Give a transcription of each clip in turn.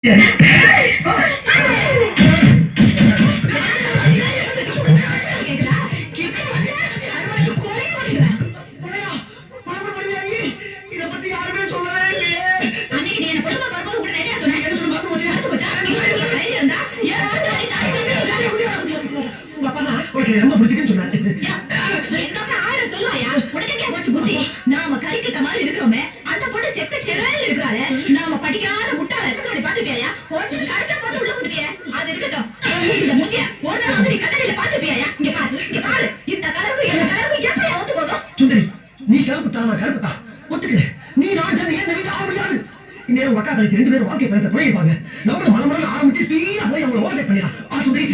ரொம்ப பிடிச்சிருக்குன்னு சொன்னாரு. நாம கறிக்கிட்ட மாதிரி இருக்கிறோமே அந்த பொண்ணு செத்த செல்லையில் இருக்கிறாரு. நாம படிக்காத முட்டாள எத்தனை பாத்துப்பியா? ஒண்ணு கருத்தா பார்த்து உள்ள குடுப்பிய. அது இருக்கட்டும். இந்த மூஞ்சிய ஒரு மாதிரி கண்ணாடியில பாத்துப்பியா? இங்க பாரு இந்த கலருக்கு எப்படி ஒத்து போகும்? சுந்தரி, நீ சிறப்பு தான், நான் கருப்பு தான். ஒத்துக்கிறேன். நீ நான் சேர்ந்து ஏன் வீட்டு ஆக முடியாது? இந்நேரம் உக்கா தனிச்சு 2 பேரும் வாழ்க்கை பயணத்தை போயிருப்பாங்க. நம்மளும் மலமலன்னு ஆரம்பிச்சு ஸ்பீடா போய் அவங்களை ஓவர்டேக் பண்ணிடலாம். சுந்தரி,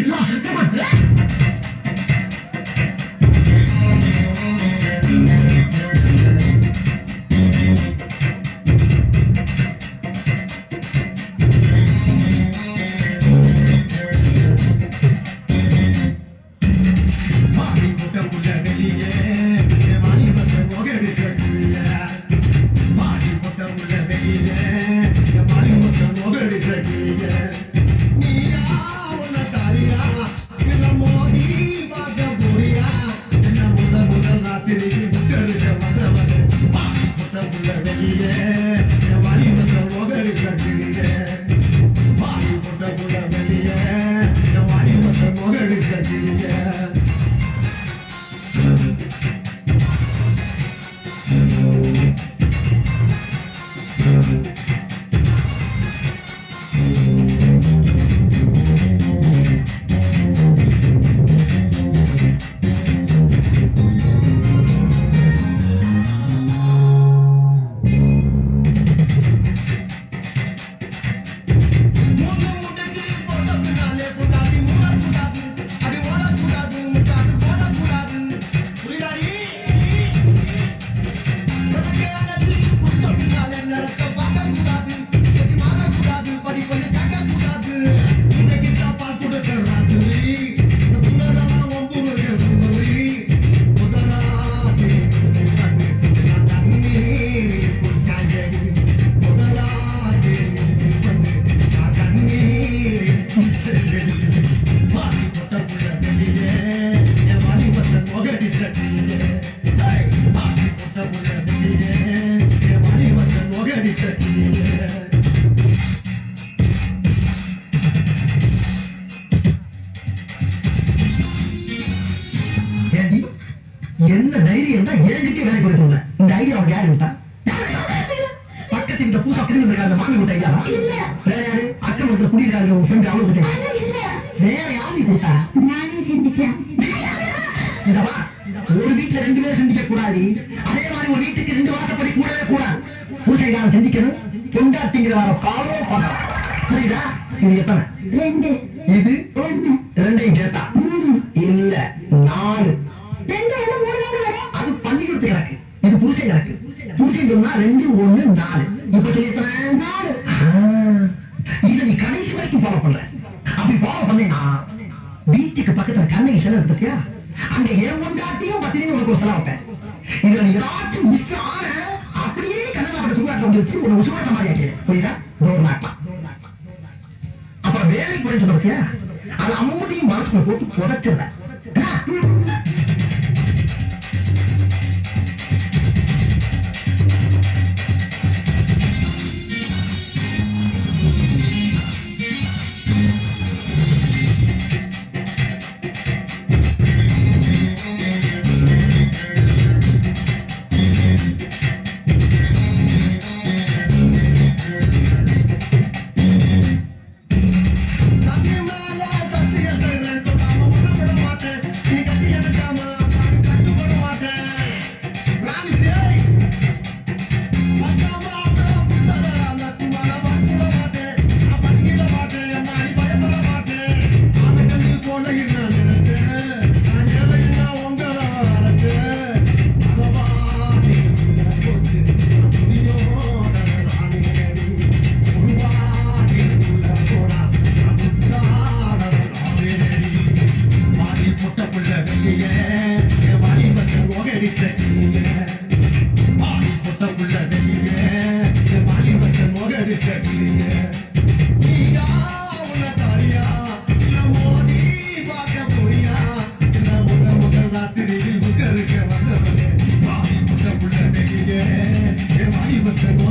என்ன தைரியம் தான் ஏங்கிட்டே வேலை கொடுக்கணும். இந்த ஐடியா அவன் யாரு விட்டா? பக்கத்து இந்த பூசா பிரிந்து மாமி விட்ட ஐடியா வேற யாரு? அக்கம் வந்து குடியிருக்காங்க உங்க ஃப்ரெண்ட் அவளுக்கு வேற யாரு கொடுத்தா? நானே சிந்திச்சேன். ஒரு வீட்டுல 2 பேரும் சிந்திக்க கூடாது. அதே மாதிரி ஒரு வீட்டுக்கு 2 வாசப்படி கூடவே கூடாது. பூசைக்காரன் சிந்திக்கணும், பொண்டாட்டிங்கிற வர ஃபாலோ பண்ணணும். புரியுதா? இது எத்தனை? 2. இது 1. 2ஐயும் சேர்த்தா இல்ல 4. அது பள்ளிக்கூடத்து கணக்கு, இது புருஷ கணக்கு. புருஷன் சொன்னா 2, 1, 4. இப்ப சொல்லி 4. இதை நீ கடைசி வரைக்கும் ஃபாலோ பண்ற. அப்படி ஃபாலோ பண்ணா வீட்டுக்கு பக்கத்துல கண்ணகி சிலை இருந்துச்சியா, அங்க ஏன் கொண்டாட்டியும் பத்திரியும் உனக்கு ஒரு சிலை வைப்பேன். இதுல நீ ஏதாச்சும் மிஸ் ஆன அப்படியே கண்ணகாப்பட்ட சுகாட்டம் வந்து வச்சு உனக்கு சுகாட்ட மாதிரி ஆச்சு. புரியுதா? டோர் நாட்டம். அப்புறம் வேலைக்கு போயிட்டு பத்தியா, அது அம்மதியும் மனசுக்குள்ள போட்டு புதைச்சிருந்த. சத்திய கணக்கு